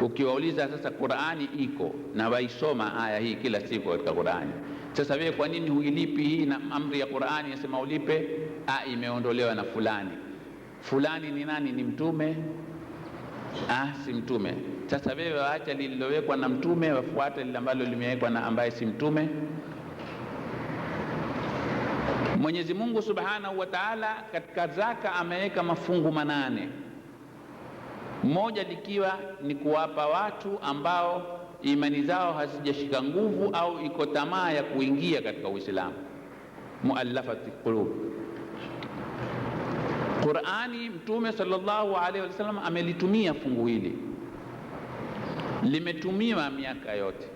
Ukiwauliza sasa, Qur'ani iko na waisoma aya hii kila siku katika Qur'ani, sasa wewe kwa nini huilipi hii? Na amri ya Qur'ani inasema ulipe. Imeondolewa na fulani. Fulani ni nani? Ni mtume? Si mtume. Sasa wewe waacha lililowekwa na mtume, wafuate lile ambalo limewekwa na ambaye si mtume. Mwenyezi Mungu Subhanahu wa Ta'ala katika zaka ameweka mafungu 8, moja likiwa ni kuwapa watu ambao imani zao hazijashika nguvu au iko tamaa ya kuingia katika Uislamu, muallafati qulub. Qur'ani, Mtume sallallahu alaihi wasallam amelitumia fungu hili, limetumiwa miaka yote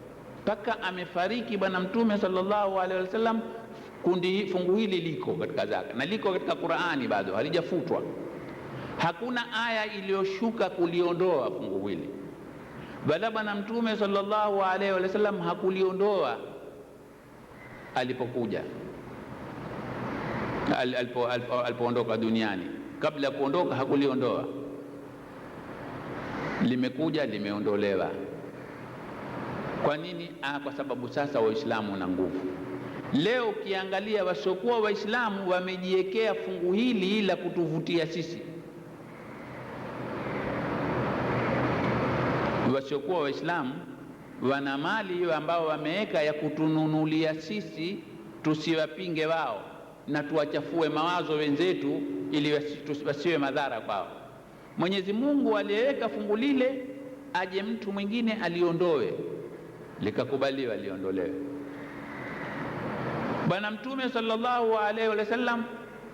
mpaka amefariki Bwana Mtume sallallahu alaihi wasallam. Fungu hili liko katika zaka na liko katika Qur'ani, bado halijafutwa. Hakuna aya iliyoshuka kuliondoa fungu hili, bali Bwana Mtume sallallahu alaihi wasallam hakuliondoa alipokuja, alipoondoka duniani. Kabla ya kuondoka hakuliondoa, limekuja limeondolewa. Kwa nini? Kwa sababu sasa Waislamu na nguvu. Leo ukiangalia wasiokuwa Waislamu wamejiwekea fungu hili la kutuvutia sisi. Wasiokuwa Waislamu wana mali ambao wameweka ya kutununulia sisi tusiwapinge wao na tuwachafue mawazo wenzetu ili wasiwe madhara kwao. Mwenyezi Mungu aliyeweka fungu lile, aje mtu mwingine aliondoe, likakubaliwa liondolewe. Bwana Mtume sallallahu alaihi wasallam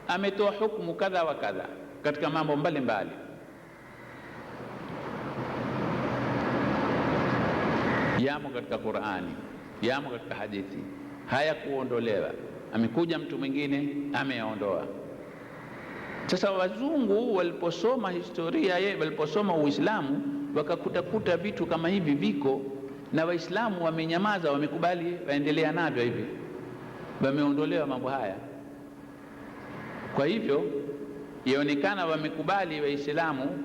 ametoa hukumu kadha wa kadha katika mambo mbalimbali. Yamo katika Qur'ani, yamo katika hadithi, haya kuondolewa. Amekuja mtu mwingine ameondoa. Sasa wazungu waliposoma historia, waliposoma Uislamu, wakakutakuta vitu kama hivi viko, na Waislamu wamenyamaza, wamekubali waendelea navyo hivi, wameondolewa mambo haya. Kwa hivyo yaonekana wamekubali Waislamu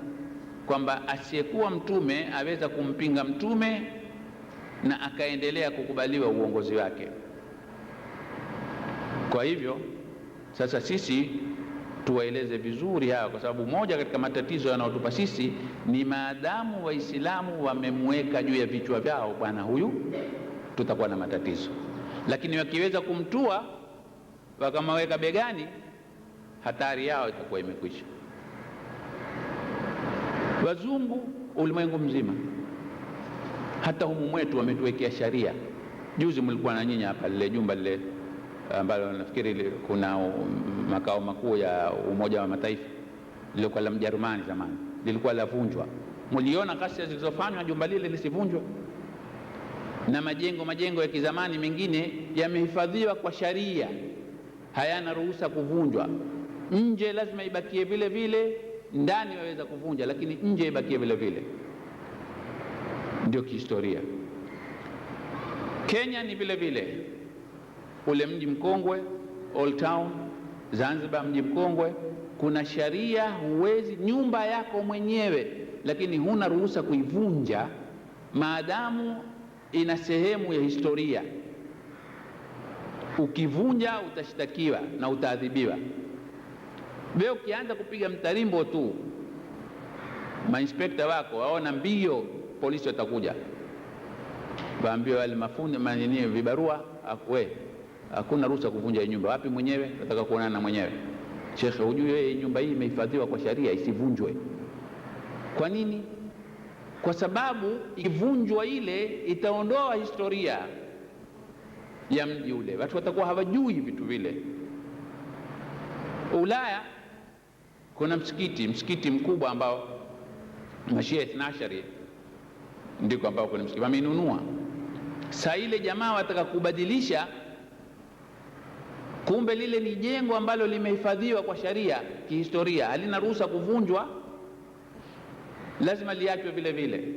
kwamba asiyekuwa mtume aweza kumpinga mtume na akaendelea kukubaliwa uongozi wake. Kwa hivyo sasa sisi tuwaeleze vizuri hawa, kwa sababu moja katika matatizo yanayotupa sisi ni maadamu Waislamu wamemweka juu ya vichwa vyao bwana huyu, tutakuwa na matatizo. Lakini wakiweza kumtua wakamweka begani, hatari yao itakuwa imekwisha. Wazungu ulimwengu mzima, hata humu mwetu wametuwekea sharia. Juzi mlikuwa na nyinyi hapa lile jumba lile ambalo nafikiri kuna makao makuu ya Umoja wa Mataifa, lilikuwa la Mjerumani zamani, lilikuwa lavunjwa. Mliona ghasia zilizofanywa jumba lile lisivunjwe, na majengo ya kizamani mengine yamehifadhiwa kwa sharia, hayana ruhusa kuvunjwa. Nje lazima ibakie vile vile, ndani waweza kuvunja, lakini nje ibakie vile vile. Ndio kihistoria. Kenya ni vile vile, ule mji mkongwe Old Town, Zanzibar mji mkongwe, kuna sharia, huwezi nyumba yako mwenyewe, lakini huna ruhusa kuivunja maadamu ina sehemu ya historia. Ukivunja utashtakiwa na utaadhibiwa. Wewe ukianza kupiga mtarimbo tu, mainspekta wako waona mbio, polisi watakuja, waambiwa wale mafundi manini vibarua, hakuna ruhusa kuvunja nyumba. Wapi mwenyewe? Nataka kuonana na mwenyewe. Shekhe, hujui wewe nyumba hii imehifadhiwa kwa sharia, isivunjwe. Kwa nini? Kwa sababu ikivunjwa ile itaondoa historia ya mji ule, watu watakuwa hawajui vitu vile. Ulaya kuna msikiti mkubwa ambao Mashia Ithnashari ndiko ambao kuna msikiti wamenunua. Saa ile jamaa wataka kubadilisha, kumbe lile ni jengo ambalo limehifadhiwa kwa sharia kihistoria, halina ruhusa kuvunjwa, lazima liachwe vile vile,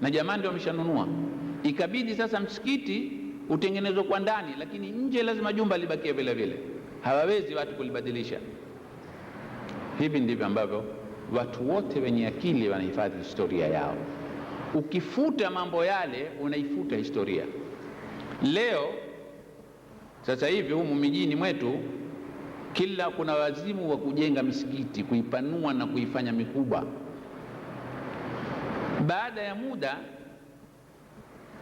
na jamaa ndio wameshanunua. Ikabidi sasa msikiti utengenezwe kwa ndani, lakini nje lazima jumba libakie vile vile, hawawezi watu kulibadilisha. Hivi ndivyo ambavyo watu wote wenye akili wanahifadhi historia yao. Ukifuta mambo yale unaifuta historia. Leo sasa hivi humu mijini mwetu kila kuna wazimu wa kujenga misikiti, kuipanua na kuifanya mikubwa. Baada ya muda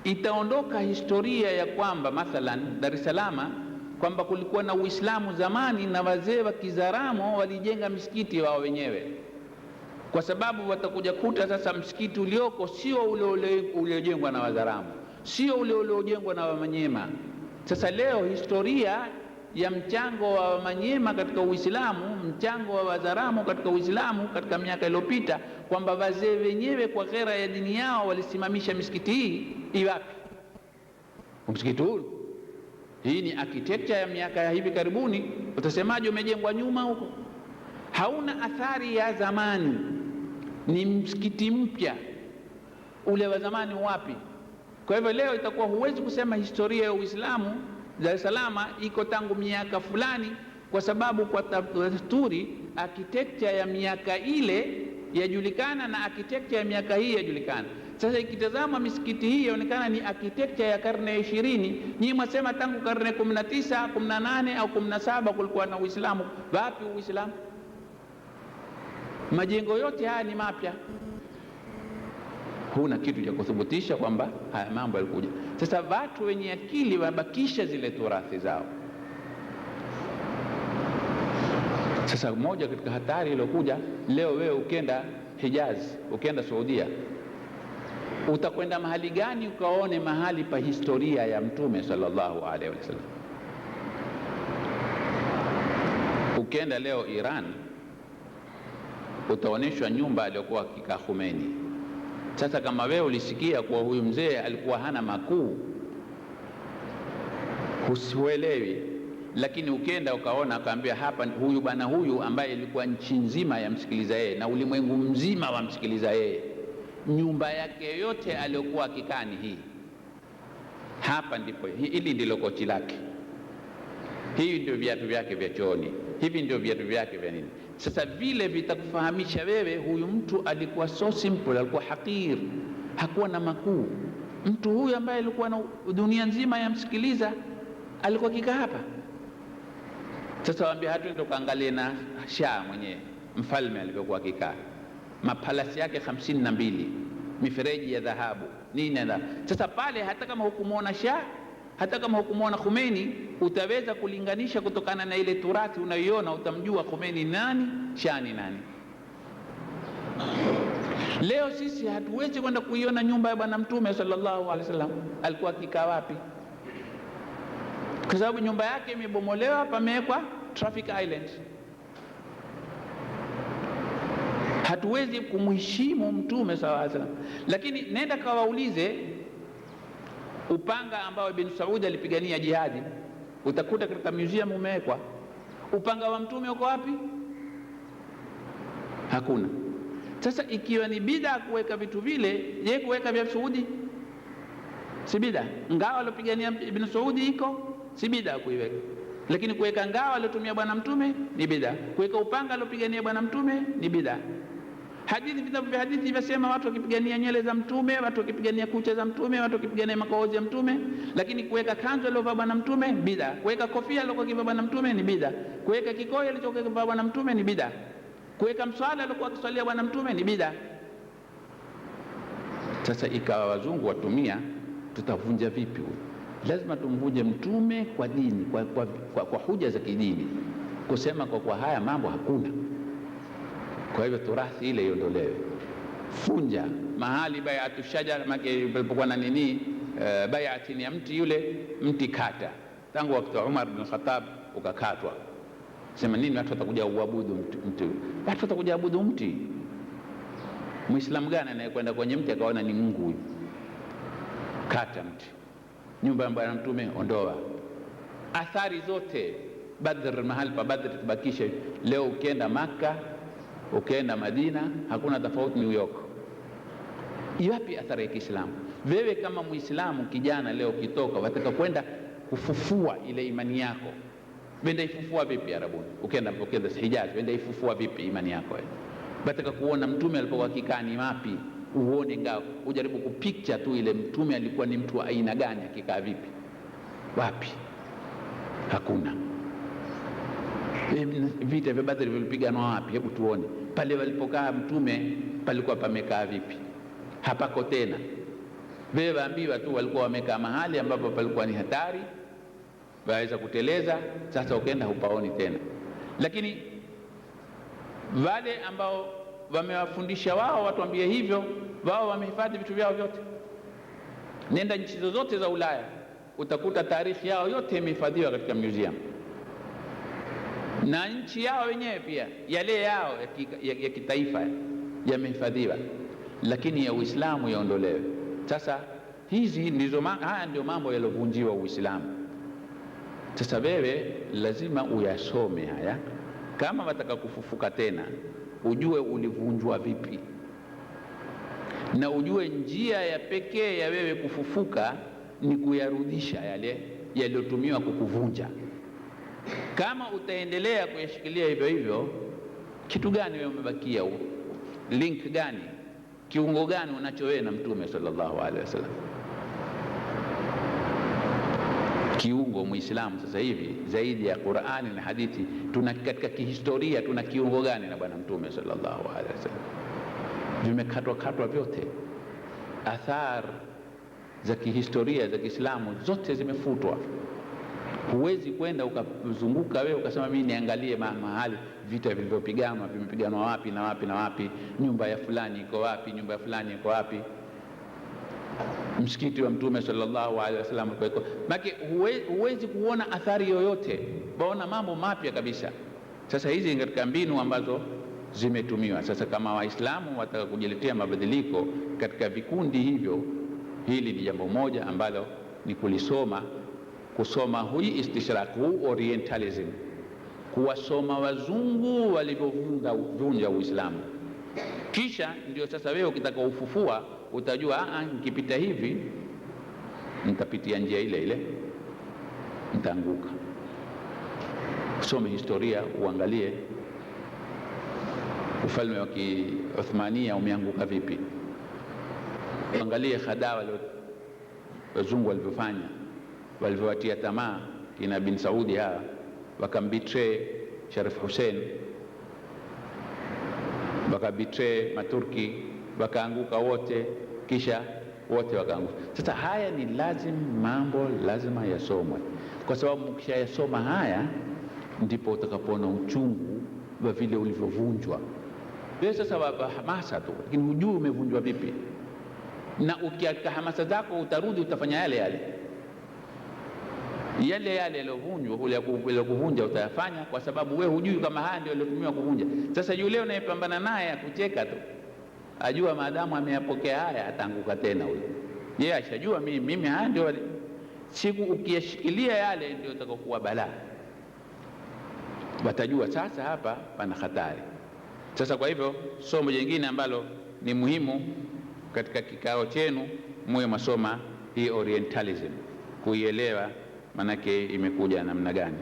itaondoka historia ya kwamba mathalan Dar es Salaam kwamba kulikuwa na Uislamu zamani na wazee wa Kizaramo walijenga misikiti wao wenyewe, kwa sababu watakuja kuta sasa msikiti ulioko sio ule uliojengwa na Wazaramo, sio ule uliojengwa na Wamanyema. Sasa leo historia ya mchango wa Wamanyema katika Uislamu, mchango wa Wazaramo katika Uislamu katika miaka iliyopita, kwamba wazee wenyewe kwa ghera ya dini yao walisimamisha misikiti hii iwapi? Msikiti huu, hii ni architecture ya miaka ya hivi karibuni, utasemaje umejengwa nyuma huko? Hauna athari ya zamani, ni msikiti mpya. Ule wa zamani wapi? Kwa hivyo leo itakuwa huwezi kusema historia ya Uislamu Dar es Salaam iko tangu miaka fulani, kwa sababu kwa desturi architecture ya miaka ile yajulikana na architecture ya miaka hii yajulikana. Sasa ikitazama misikiti hii yaonekana ni architecture ya karne ya 20. Nyinyi mwasema tangu karne 19, 18 au 17 kulikuwa na Uislamu. Wapi Uislamu? Majengo yote haya ni mapya. Huna kitu cha kuthibitisha kwamba haya mambo yalikuja. Sasa watu wenye akili wabakisha zile turathi zao. Sasa moja katika hatari iliyokuja leo, wewe ukenda Hijaz, ukenda Saudia, utakwenda mahali gani ukaone mahali pa historia ya Mtume sallallahu alaihi wasallam? Ukenda leo Iran, utaonyeshwa nyumba aliyokuwa akikaa Khomeini. Sasa kama wewe ulisikia kuwa huyu mzee alikuwa hana makuu, husielewi, lakini ukenda ukaona, akaambia hapa huyu bwana huyu ambaye ilikuwa nchi nzima yamsikiliza yeye na ulimwengu mzima wamsikiliza yeye, nyumba yake yote aliyokuwa akikaa ni hii hapa, ndipo hili ndilo kochi lake, hii ndio viatu vyake vya chooni, hivi ndio viatu vyake vya nini. Sasa vile vitakufahamisha wewe huyu mtu alikuwa so simple, alikuwa hakir, hakuwa na makuu. Mtu huyu ambaye alikuwa na dunia nzima yamsikiliza alikuwa kikaa hapa. Sasa waambia hatu tukaangalie na Shah mwenyewe, mfalme alivyokuwa kikaa, mapalasi yake 52, mifereji ya dhahabu nini na. Sasa pale hata kama hukumuona Shah, hata kama hukumuona Khomeini, utaweza kulinganisha kutokana na ile turathi unayoiona, utamjua Khomeini nani, Shah ni nani. Leo sisi hatuwezi kwenda kuiona nyumba ya bwana Mtume sallallahu alaihi wasallam alikuwa akikaa wapi, kwa sababu nyumba yake imebomolewa, pamewekwa traffic island. Hatuwezi kumheshimu Mtume sallallahu alaihi wasallam. Lakini nenda kawaulize upanga ambao Ibn Saud alipigania jihadi, utakuta katika museum umewekwa. Upanga wa Mtume uko wapi? Hakuna. Sasa ikiwa ni bid'a kuweka vitu vile, je, kuweka vya Saudi si bid'a? Ngao alopigania Ibn Saud iko si bid'a kuiweka, lakini kuweka ngao aliyotumia bwana Mtume ni bid'a. Kuweka upanga alopigania bwana Mtume ni bid'a. Hadithi, vitabu vya hadithi vinasema watu wakipigania nywele za Mtume, watu wakipigania kucha za Mtume, watu wakipigania makohozi ya Mtume. Lakini kuweka kanzu aliyovaa bwana Mtume bid'a, kuweka kofia aliyokuwa akivaa bwana Mtume ni bid'a, kuweka kikoi alichokuwa akivaa bwana Mtume ni bid'a, kuweka mswala aliyokuwa akiswalia bwana Mtume ni bid'a. Sasa ikawa wazungu watumia, tutavunja vipi huyu? Lazima tumvunje Mtume kwa dini, kwa huja za kidini, kusema kwa haya mambo hakuna. Kwa hivyo turathi ile iondolewe. Funja mahali bai'atu shajar, palipokuwa na nini, bai'ati ya mti, yule mti kata, tangu wakati wa Umar bin Khattab ukakatwa. Sema nini? Watu watakuja kuabudu mti, watu watakuja kuabudu mti. Muislamu gani anayekwenda kwenye mti akaona ni Mungu huyu? Kata mti. Nyumba ya bwana Mtume ondoa. Athari zote Badr, mahali pa Badr tubakishe. Leo ukienda Maka, ukienda Madina, hakuna tofauti New York. Iwapi athari ya Kiislamu? Wewe kama Muislamu kijana leo ukitoka wataka kwenda kufufua ile imani yako, wenda ifufua vipi Arabuni? Ukenda Hijaz, wenda ifufua vipi imani yako? Bataka kuona mtume alipokuwa kikani wapi, uone ngao, ujaribu kupicture tu ile mtume alikuwa ni mtu wa aina gani, akikaa vipi, wapi? Hakuna. Vita vya Badri vilipiganwa wapi? Hebu tuone. Pale walipokaa mtume palikuwa pamekaa vipi? Hapako tena. Wewe waambiwa tu walikuwa wamekaa mahali ambapo palikuwa ni hatari, waweza kuteleza. Sasa ukaenda hupaoni tena. Lakini wale ambao wamewafundisha wao watuambie hivyo, wao wamehifadhi vitu vyao vyote. Nenda nchi zozote za Ulaya utakuta taarifa yao yote imehifadhiwa katika museum, na nchi yao wenyewe pia yale yao ya kitaifa yamehifadhiwa, lakini ya Uislamu yaondolewe. Sasa hizi ndizo haya ndio mambo yalovunjiwa Uislamu. Sasa wewe lazima uyasome haya, kama wataka kufufuka tena ujue ulivunjwa vipi, na ujue njia ya pekee ya wewe kufufuka ni kuyarudisha yale yaliyotumiwa kukuvunja. Kama utaendelea kuyashikilia hivyo hivyo, kitu gani wewe umebakia? Link gani, kiungo gani unacho wewe na Mtume sallallahu alaihi wasallam? Kiungo Muislamu sasa hivi zaidi ya Qur'ani na hadithi, tuna katika kihistoria tuna kiungo gani na bwana Mtume sallallahu alaihi wasallam? Vimekatwa katwa vyote. Athar za kihistoria za Kiislamu zote zimefutwa. Huwezi kwenda ukazunguka wewe ukasema mimi niangalie mahali vita vilivyopiganwa, vimepiganwa wapi na wapi na wapi, nyumba ya fulani iko wapi, nyumba ya fulani iko wapi, msikiti wa Mtume sallallahu alaihi wasallam uko. Maki huwezi kuona athari yoyote, baona mambo mapya kabisa. Sasa hizi katika mbinu ambazo zimetumiwa. Sasa kama Waislamu wataka kujiletea mabadiliko katika vikundi hivyo, hili ni jambo moja ambalo ni kusoma hii istishraq, huu orientalism, kuwasoma wazungu walivyovunja Uislamu. Kisha ndio sasa wewe ukitaka ufufua utajua, nikipita hivi nitapitia njia ile ile, nitaanguka. Usome historia, uangalie ufalme wa Kiuthmania umeanguka vipi, uangalie khadawa wazungu walivyofanya, walivyowatia tamaa kina bin Saudi hawa, wakambitray Sharif Hussein, wakabitray Maturki, wakaanguka wote, kisha wote wakaanguka. Sasa haya ni mambo lazima yasomwe, kwa sababu ukishayasoma haya ndipo utakapoona uchungu wa vile ulivyovunjwa. Wewe sasa wa hamasa tu, lakini hujui umevunjwa vipi, na ukiatika hamasa zako utarudi utafanya yale yaliyovunjwa, ule kuvunja utayafanya, kwa sababu wewe hujui kama haya ndio yaliyotumiwa kuvunja. Sasa yule unayepambana naye akucheka tu, ajua maadamu ameyapokea haya ataanguka tena huyo. Yeye ashajua mimi haya ndio siku ukiyashikilia yale ndio utakokuwa balaa. Watajua sasa hapa pana hatari. Sasa kwa hivyo somo jingine ambalo ni muhimu katika kikao chenu, muwe masoma hii orientalism, kuielewa manake imekuja namna gani.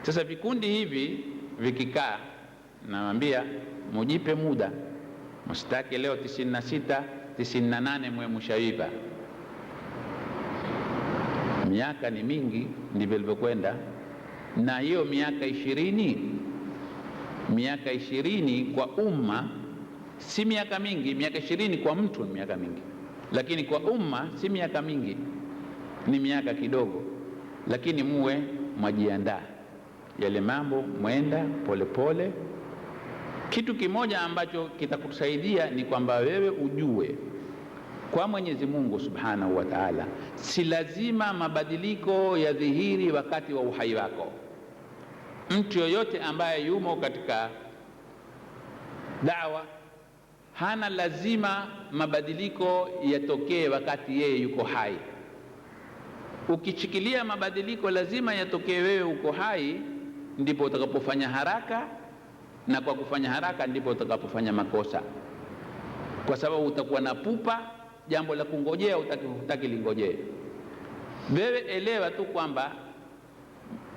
Sasa vikundi hivi vikikaa, nawaambia mujipe muda, msitaki leo 96 98 mwe mshaiba. Miaka ni mingi, ndivyo ilivyokwenda. Na hiyo miaka 20 kwa umma si miaka mingi. Miaka 20 kwa mtu ni miaka mingi, lakini kwa umma si miaka mingi, ni miaka kidogo. Lakini muwe mwajiandaa yale mambo, mwenda polepole. Kitu kimoja ambacho kitakusaidia ni kwamba wewe ujue kwa Mwenyezi Mungu Subhanahu wa Ta'ala, si lazima mabadiliko ya dhihiri wakati wa uhai wako. Mtu yoyote ambaye yumo katika dawa hana lazima mabadiliko yatokee wakati yeye yuko hai. Ukichikilia mabadiliko lazima yatokee wewe uko hai, ndipo utakapofanya haraka, na kwa kufanya haraka ndipo utakapofanya makosa, kwa sababu utakuwa na pupa, jambo la kungojea hutaki lingojee. Wewe elewa tu kwamba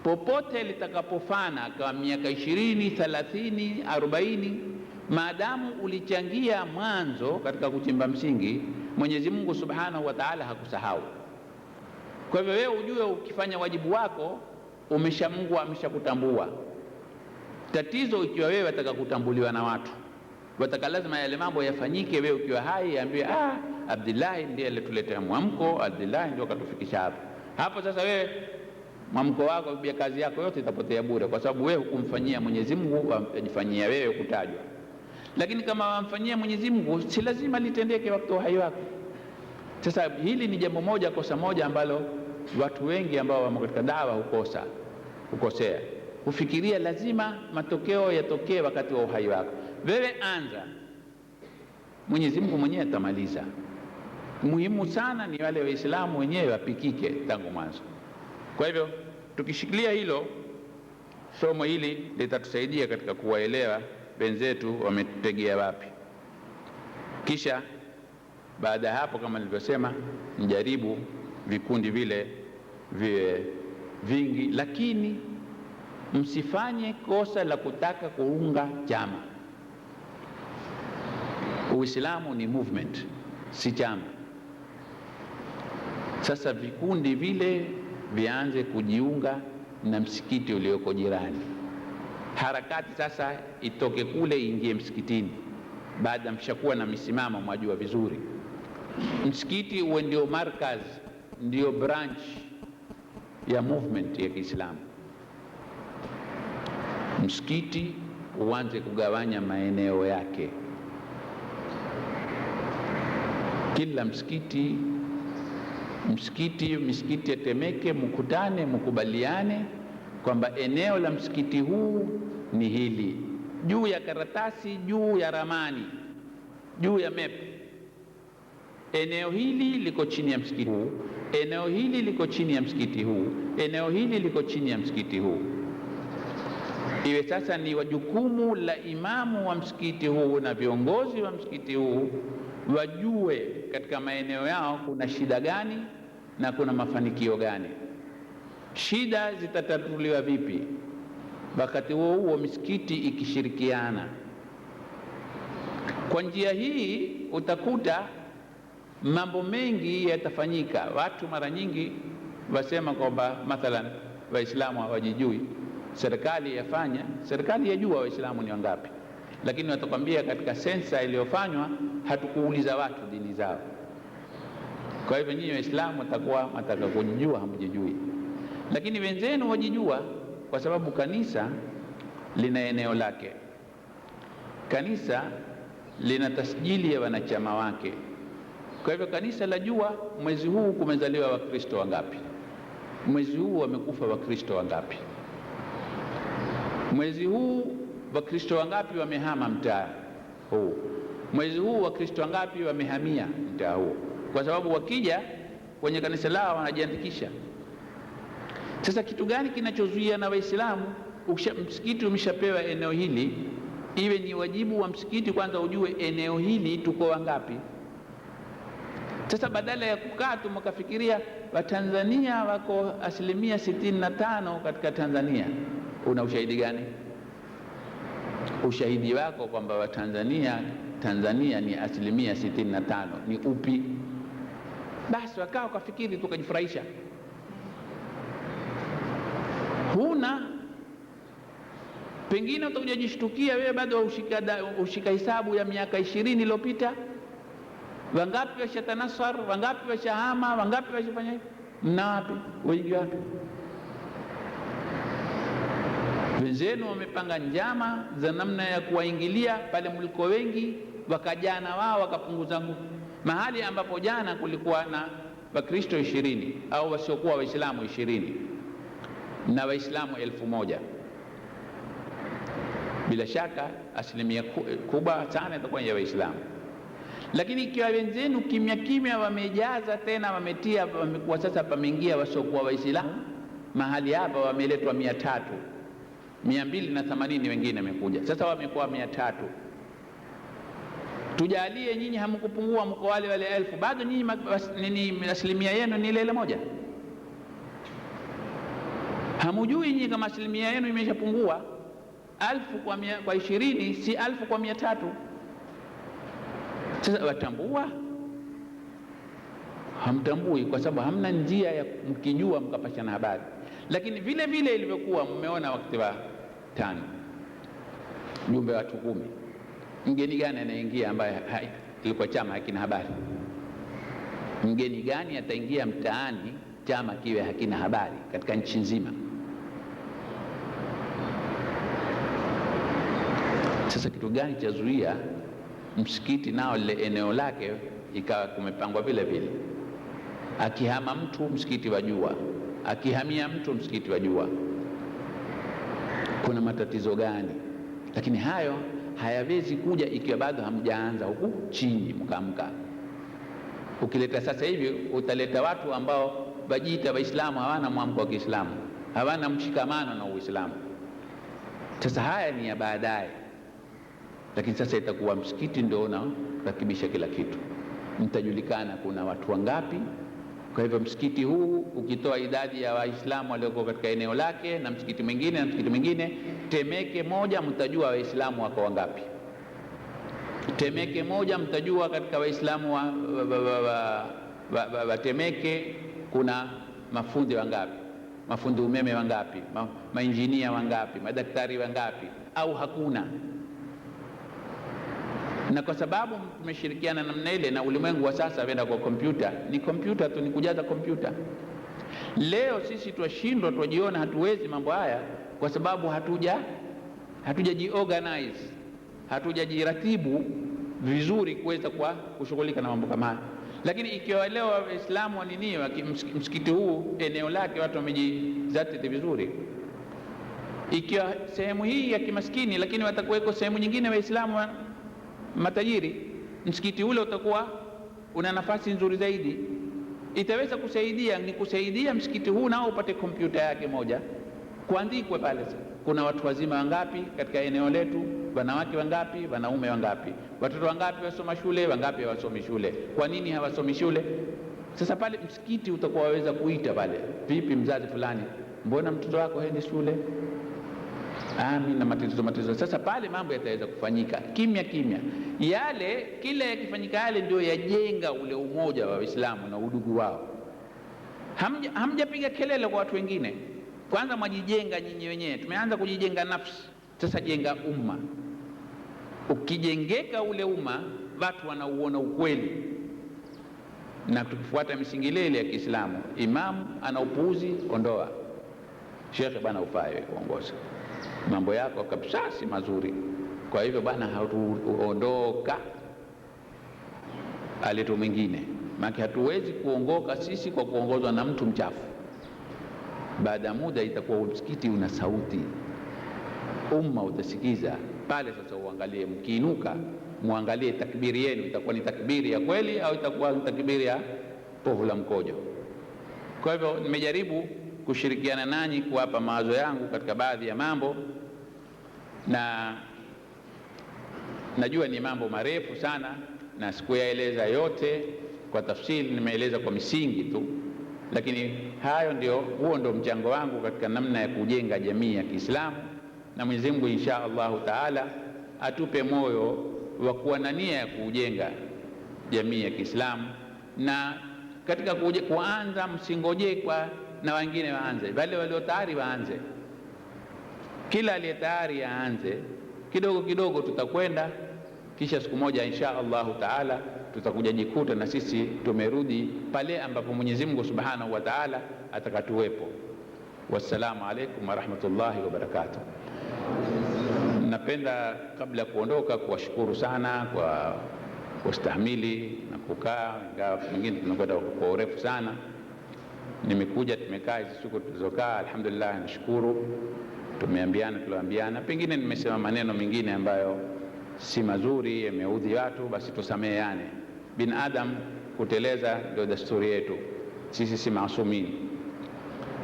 popote litakapofana kwa miaka 20, 30, 40, maadamu ulichangia mwanzo katika kuchimba msingi, Mwenyezi Mungu Subhanahu wa Ta'ala hakusahau. Kwa hivyo wewe ujue ukifanya wajibu wako Mungu ameshakutambua. Tatizo ikiwa wewe wataka kutambuliwa na watu, wataka lazima yale mambo yafanyike, wewe ukiwa hai ambiwe Abdullah ndiye alituletea mwamko, Abdullah ndio katufikisha hapa. Hapo sasa wewe mwamko wako, bia kazi yako yote itapotea bure, kwa sababu wewe hukumfanyia Mwenyezi Mungu, ajifanyia wewe kutajwa. Lakini kama wamfanyia Mwenyezi Mungu, si lazima litendeke wakati wa hai wako. Sasa hili ni jambo moja, kosa moja ambalo watu wengi ambao wamo katika dawa hukosea. Hufikiria lazima matokeo yatokee wakati wa uhai wako. Wewe anza, Mwenyezi Mungu mwenyewe atamaliza. Muhimu sana ni wale Waislamu wenyewe wapikike tangu mwanzo. Kwa hivyo tukishikilia hilo, somo hili litatusaidia katika kuwaelewa wenzetu wametegea wapi. Kisha baada ya hapo, kama nilivyosema, njaribu vikundi vile viwe vingi, lakini msifanye kosa la kutaka kuunga chama. Uislamu ni movement, si chama. Sasa vikundi vile vianze kujiunga na msikiti ulioko jirani. Harakati sasa itoke kule iingie msikitini, baada mshakuwa na misimamo, mwajua vizuri. Msikiti uwe ndio markaz, ndio branch ya movement ya Kiislamu. Msikiti uanze kugawanya maeneo yake. Kila misikiti ya Temeke mkutane, mkubaliane kwamba eneo la msikiti huu ni hili, juu ya karatasi, juu ya ramani, juu ya map. Eneo hili liko chini ya msikiti huu, eneo hili liko chini ya msikiti huu, eneo hili liko chini ya msikiti huu. Iwe sasa ni wajukumu la imamu wa msikiti huu na viongozi wa msikiti huu wajue katika maeneo yao kuna shida gani na kuna mafanikio gani. Shida zitatatuliwa vipi? Wakati huo misikiti ikishirikiana. Kwa njia hii utakuta mambo mengi yatafanyika. Watu mara nyingi wasema kwamba mathalan Waislamu hawajijui, serikali yafanya, serikali yajua Waislamu ni wangapi, lakini watakwambia katika sensa iliyofanywa hatukuuliza watu dini zao. Kwa hivyo nyinyi Waislamu watakuwa mtaka kujijua, hamjijui. Lakini wenzenu wajijua, kwa sababu kanisa lina eneo lake. Kanisa lina tasjili ya wanachama wake. Kwa hivyo kanisa lajua mwezi huu kumezaliwa Wakristo wangapi, mwezi huu wamekufa Wakristo wangapi, mwezi huu Wakristo wangapi wamehama mtaa huu, mwezi huu Wakristo wangapi wamehamia mtaa huu, kwa sababu wakija kwenye kanisa lao wanajiandikisha. Sasa kitu gani kinachozuia na Waislamu? Msikiti umeshapewa eneo hili, iwe ni wajibu wa msikiti kwanza ujue eneo hili tuko wangapi. Sasa badala ya kukaa tu mkafikiria Watanzania wako 65% katika Tanzania, una ushahidi gani? Ushahidi wako kwamba Watanzania Tanzania ni 65% ni upi? Basi wakaa ukafikiri tukajifurahisha. Huna, pengine utakuja jishtukia wewe bado ushika hisabu ya miaka 20 iliyopita. Wangapi washatanasar, wangapi washahama, wangapi washafanya hivi? Mna wapi? Wengi wapi? Wenzenu wamepanga njama za namna ya kuwaingilia pale mliko wengi, wakajana wao wakapunguza nguvu. Mahali ambapo jana kulikuwa na Wakristo 20 au wasiokuwa Waislamu 20 na Waislamu 1000, bila shaka asilimia kubwa sana itakuwa ya Waislamu. Lakini ikiwa wenzenu kimya kimya wamejaza tena, wametia, wamekuwa sasa pameingia wasiokuwa Waislamu, mahali hapa wameletwa 300, 280 wengine wamekuja, sasa wamekuwa 300. Tujalie nyinyi hamkupungua, mko wale 1000, bado nyinyi asilimia yenu ni ile moja. Hamujui nyinyi kama asilimia yenu imeshapungua. 1000 kwa 20 si 1000 kwa 300. Sasa watambua? Hamtambui, kwa sababu hamna njia ya mkijua mkapashana habari. Lakini vile vile ilivyokuwa, mmeona wakati wa tano, jumbe watu 10, mgeni gani anaingia ambaye ilikuwa chama hakina habari? Mgeni gani ataingia mtaani chama kiwe hakina habari katika nchi nzima? Sasa kitu gani chazuia msikiti nao lile eneo lake ikawa kumepangwa vile vile? Akihama mtu msikiti wajua, akihamia mtu msikiti wajua. Kuna matatizo gani? Lakini hayo hayawezi kuja ikiwa bado hamjaanza huku chini mkamka. Ukileta sasa hivi utaleta watu ambao wajiita Waislamu, hawana mwamko wa Kiislamu, hawana mshikamano na Uislamu. Sasa haya ni ya baadaye, lakini sasa itakuwa msikiti ndio unarakibisha kila kitu. Mtajulikana kuna watu wangapi. Kwa hivyo msikiti huu ukitoa idadi ya Waislamu walioko katika eneo lake na msikiti mwingine na msikiti mwingine, Temeke moja mtajua Waislamu wako wangapi. Temeke moja mtajua katika Waislamu wa Temeke kuna mafundi wangapi, mafundi umeme wangapi, mainjinia wangapi, madaktari wangapi, au hakuna. Na kwa sababu tumeshirikiana namna ile, na ulimwengu wa sasa wenda kwa kompyuta, ni kompyuta tu, ni kujaza kompyuta. Leo sisi twashindwa, twajiona hatuwezi mambo haya kwa sababu hatujajiorganize, hatujajiratibu vizuri kuweza kushughulika na mambo kama haya. Lakini ikiwa leo Waislamu waniniwa msikiti huu eneo lake watu wamejizatiti vizuri, ikiwa sehemu hii ya kimaskini lakini watakuweko sehemu nyingine Waislamu matajiri, msikiti ule utakuwa una nafasi nzuri zaidi. Itaweza kusaidia, ni kusaidia msikiti huu nao upate kompyuta yake moja, kuandikwe pale kuna watu wazima wangapi katika eneo letu, wanawake wangapi, wanaume wangapi, watoto wangapi wasoma shule, wangapi hawasomi shule, kwa nini hawasomi shule. Sasa pale msikiti utakuwa waweza kuita pale, vipi mzazi fulani, mbona mtoto wako haendi shule? Mimi na matatizo. Sasa pale mambo yataweza kufanyika kimya kimya. Yale kila yakifanyika yale ndio yajenga ule umoja wa Waislamu na udugu wao. Hamjapiga kelele kwa watu wengine, kwanza mwajijenga nyinyi wenyewe. Tumeanza kujijenga nafsi, sasa jenga umma. Ukijengeka ule umma, watu wanauona ukweli, na tukifuata misingi ile ya Kiislamu. Imamu ana upuuzi, ondoa. Shekhe bwana ufaye kuongoza, mambo yako kabisa si mazuri, kwa hivyo bwana hatuondoka, aletu mwingine. Maana hatuwezi kuongoka sisi kwa kuongozwa na mtu mchafu. Baada ya muda itakuwa msikiti una sauti, umma utasikiza pale. Sasa uangalie, mkiinuka muangalie takbiri yenu itakuwa ni takbiri ya kweli au itakuwa ni takbiri ya povu la mkojo. Kwa hivyo nimejaribu kushirikiana nanyi kuwapa mawazo yangu katika baadhi ya mambo, na najua ni mambo marefu sana na sikuyaeleza yote kwa tafsiri, nimeeleza kwa misingi tu, lakini huo ndio mchango wangu katika namna ya kujenga jamii ya Kiislamu. Na Mwenyezi Mungu insha Allahu Taala atupe moyo wa kuwa na nia ya kujenga jamii ya Kiislamu, na katika kuanza msingoje kwa na wengine waanze, wale walio tayari waanze, kila aliye tayari aanze kidogo kidogo, tutakwenda kisha siku moja insha Allahu Taala tutakuja jikuta na sisi tumerudi pale ambapo Mwenyezi Mungu Subhanahu wa Taala atakatuwepo. Wassalamu alaikum wa rahmatullahi wa barakatuh. Napenda kabla ya kuondoka kuwashukuru sana kwa kustahimili na kukaa, ingawa mwingine tunakwenda kwa urefu sana. Nimekuja, tumekaa hizo siku tulizokaa, alhamdulillah, nashukuru. Tumeambiana tuloambiana, pengine nimesema maneno mengine ambayo si mazuri, yameudhi watu, basi tusameheane. Binadamu kuteleza ndio desturi yetu, sisi si maasumini.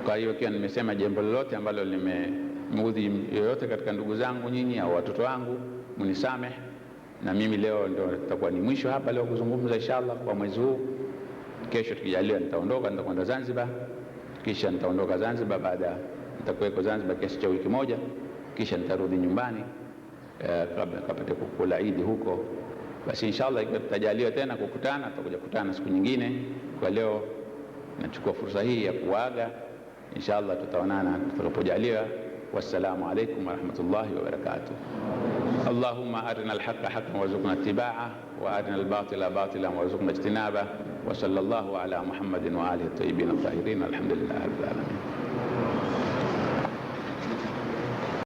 Kwa hiyo kiwa nimesema jambo lolote ambalo limeudhi yoyote katika ndugu zangu nyinyi au watoto wangu, munisamehe. Na mimi leo ndio itakuwa ni mwisho hapa leo kuzungumza inshallah kwa mwezi huu. Kesho tukijaliwa nitaondoka, nitakwenda Zanzibar, kisha nitaondoka Zanzibar, baada nitakuweko Zanzibar kiasi cha wiki moja, kisha nitarudi nyumbani kabla kapate kukula Idi huko. Basi inshallah ikiwa tutajaliwa tena kukutana, tutakuja kukutana siku nyingine. Kwa leo nachukua fursa hii ya kuaga, inshallah tutaonana tutakapojaliwa. Wassalamu alaikum warahmatullahi wabarakatuh. Allahumma arina alhaqqa haqqan warzuqna ittiba'ah wa arina albatila batilan warzuqna ijtinabah. Wa sallallahu ala Muhammadin wa alihi at-tayyibin at-tahirin. Alhamdulillahi rabbil alamin.